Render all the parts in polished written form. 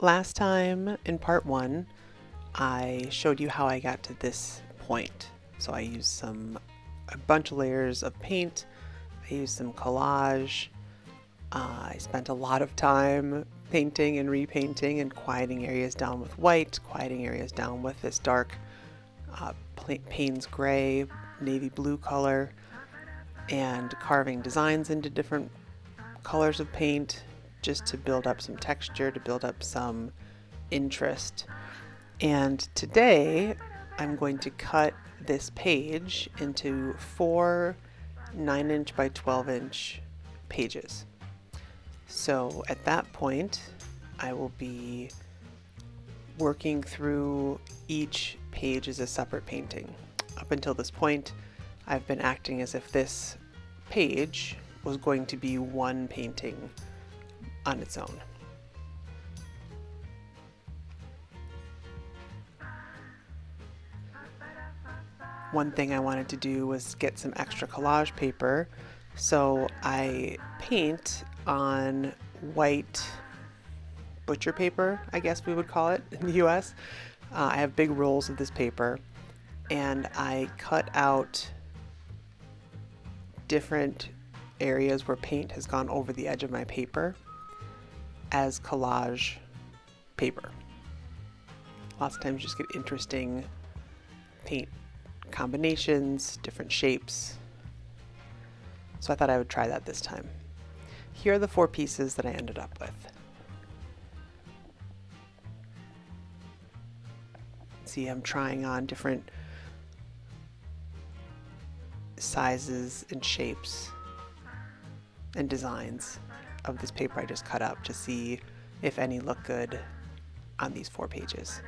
Last time in part one, I showed you how I got to this point. So I used a bunch of layers of paint. I used some collage. I spent a lot of time painting and repainting and quieting areas down with white, quieting areas down with this dark Payne's gray, navy blue color, and carving designs into different colors of paint just to build up some texture, to build up some interest. And today I'm going to cut this page into 4 9-inch by 12-inch pages. So at that point, I will be working through each page as a separate painting. Up until this point, I've been acting as if this page was going to be one painting on its own. One thing I wanted to do was get some extra collage paper, so I paint on white butcher paper, I guess we would call it in the US. I have big rolls of this paper, and I cut out different areas where paint has gone over the edge of my paper as collage paper. Lots of times you just get interesting paint combinations, different shapes. So I thought I would try that this time. Here are the 4 pieces that I ended up with. See, I'm trying on different sizes and shapes and designs of this paper I just cut up to see if any look good on these 4 pages.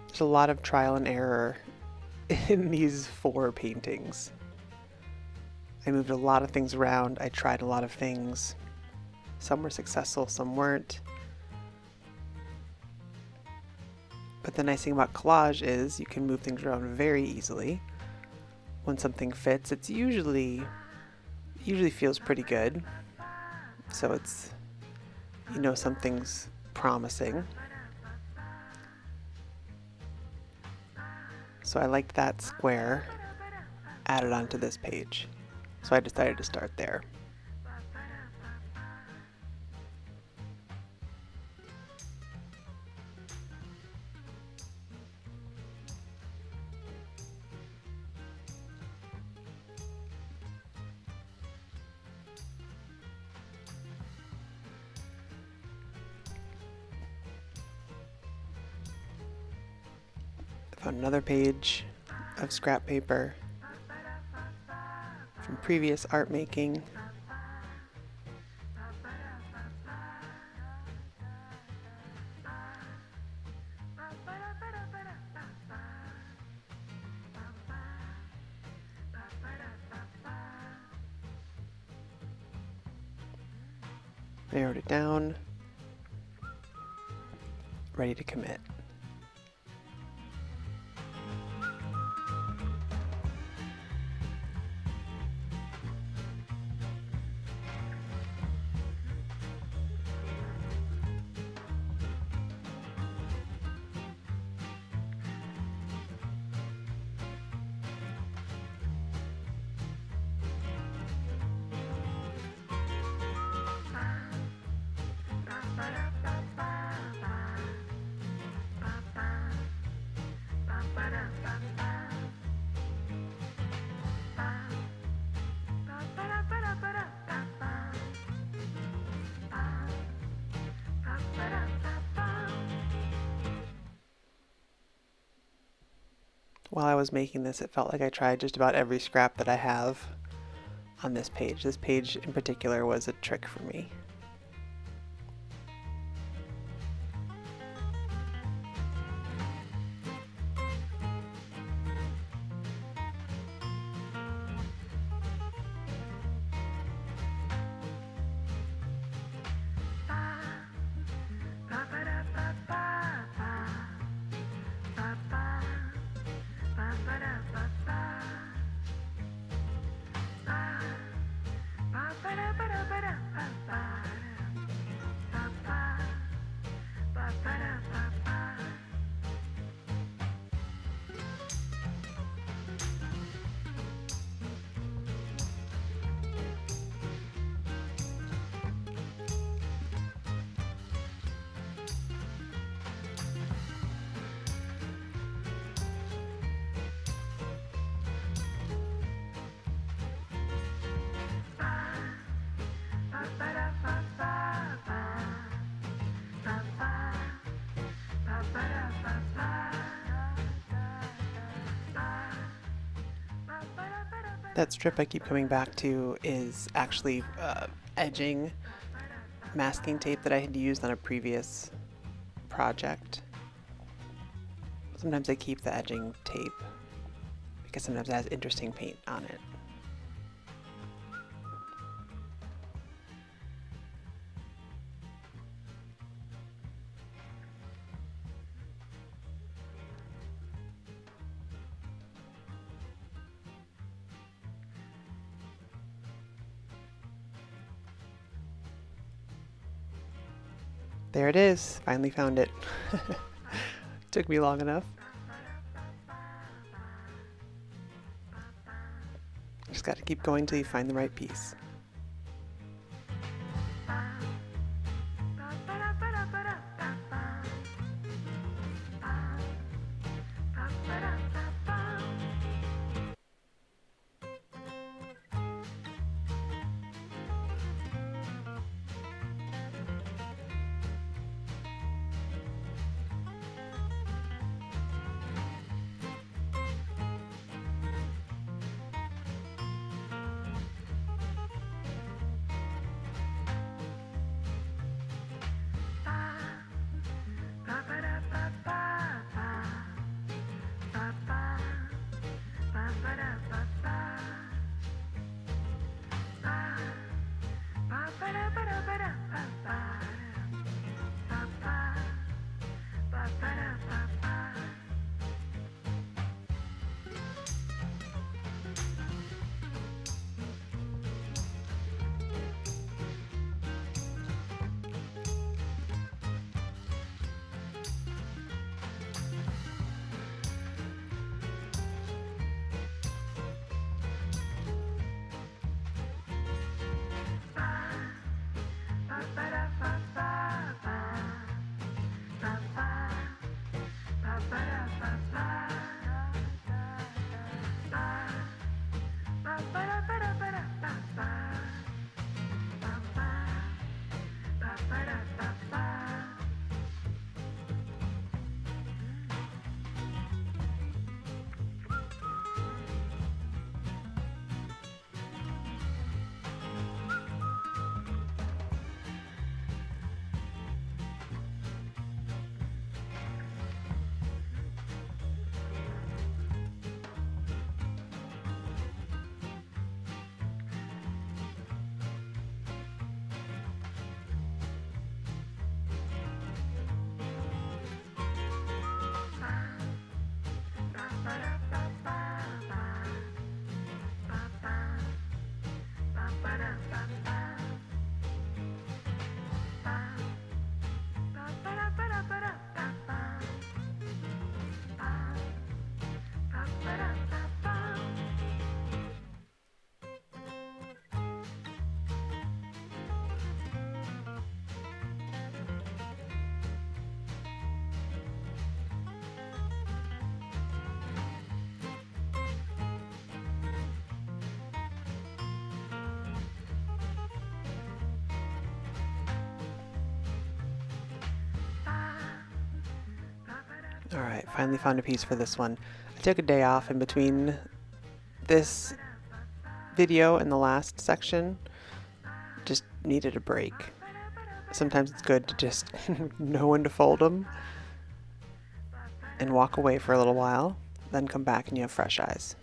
There's a lot of trial and error in these 4 paintings. I moved a lot of things around. I tried a lot of things. Some were successful, some weren't. But the nice thing about collage is you can move things around very easily. When something fits, it's usually feels pretty good. So it's, something's promising. So I liked that square added onto this page. So I decided to start there. Found another page of scrap paper from previous art making. Narrowed it down, ready to commit. While I was making this, it felt like I tried just about every scrap that I have on this page. This page in particular was a trick for me. That strip I keep coming back to is actually edging masking tape that I had used on a previous project. Sometimes I keep the edging tape because sometimes it has interesting paint on it. There it is. Finally found it. Took me long enough. Just got to keep going till you find the right piece. Alright, finally found a piece for this one. I took a day off in between this video and the last section. Just needed a break. Sometimes it's good to just know when to fold them and walk away for a little while, then come back and you have fresh eyes.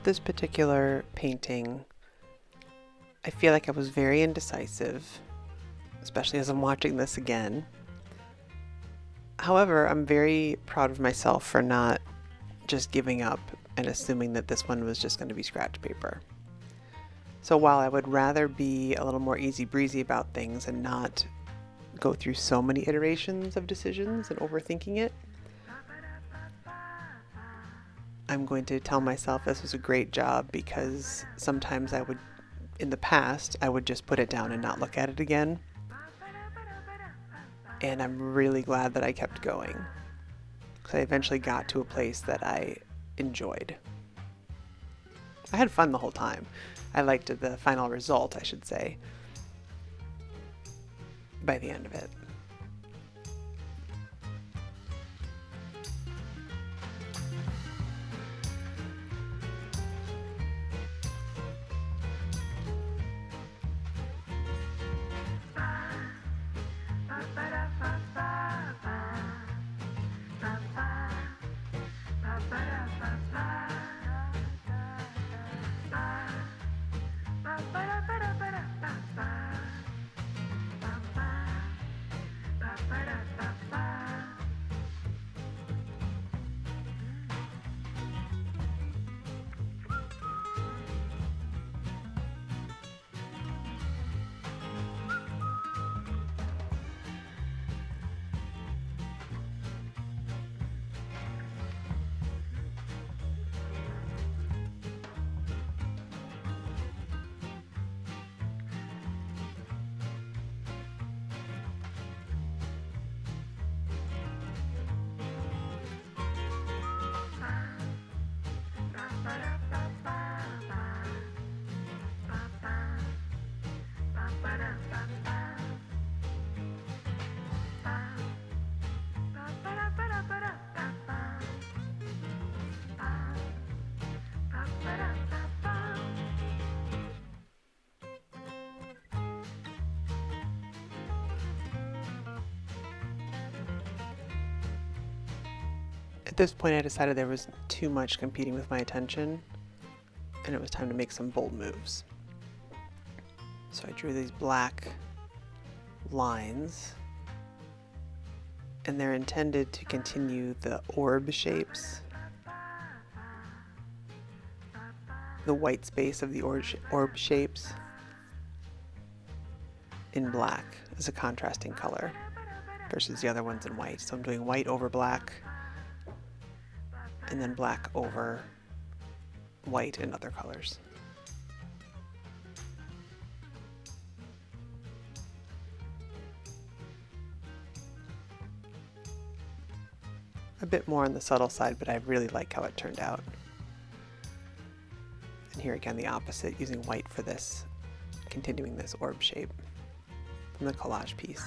this particular painting, I feel like I was very indecisive, especially as I'm watching this again. However, I'm very proud of myself for not just giving up and assuming that this one was just going to be scratch paper. So while I would rather be a little more easy breezy about things and not go through so many iterations of decisions and overthinking it, I'm going to tell myself this was a great job, because sometimes in the past, I would just put it down and not look at it again. And I'm really glad that I kept going, because I eventually got to a place that I enjoyed. I had fun the whole time. I liked the final result, I should say, by the end of it. At this point, I decided there was too much competing with my attention, and it was time to make some bold moves. So I drew these black lines, and they're intended to continue the orb shapes, the white space of the orb shapes, in black as a contrasting color versus the other ones in white. So I'm doing white over black, and then black over white and other colors. A bit more on the subtle side, but I really like how it turned out. And here again, the opposite, using white for this, continuing this orb shape from the collage piece.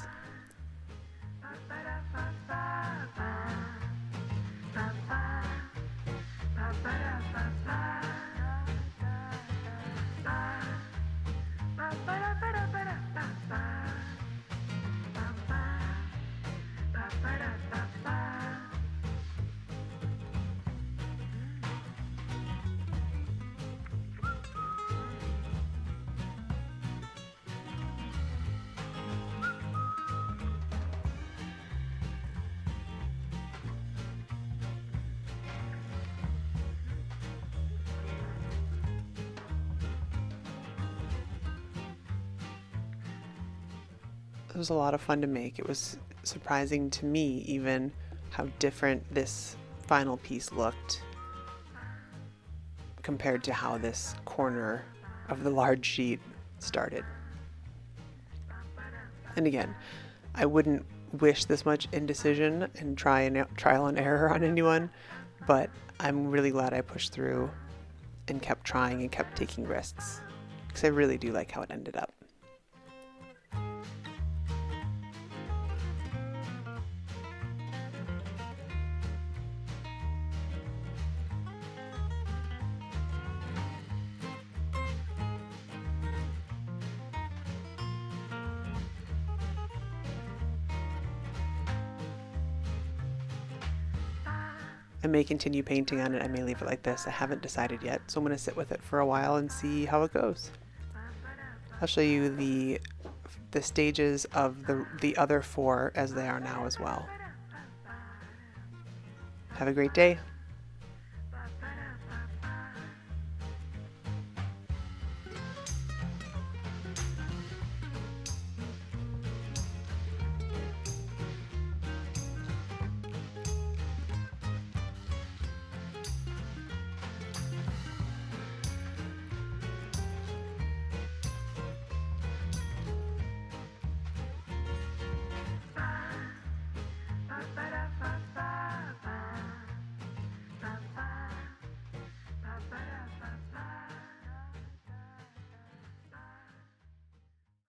It was a lot of fun to make. It was surprising to me even how different this final piece looked compared to how this corner of the large sheet started. And again, I wouldn't wish this much indecision and trial and error on anyone, but I'm really glad I pushed through and kept trying and kept taking risks, because I really do like how it ended up. I may continue painting on it. I may leave it like this. I haven't decided yet, so I'm going to sit with it for a while and see how it goes. I'll show you the stages of the other 4 as they are now as well. Have a great day.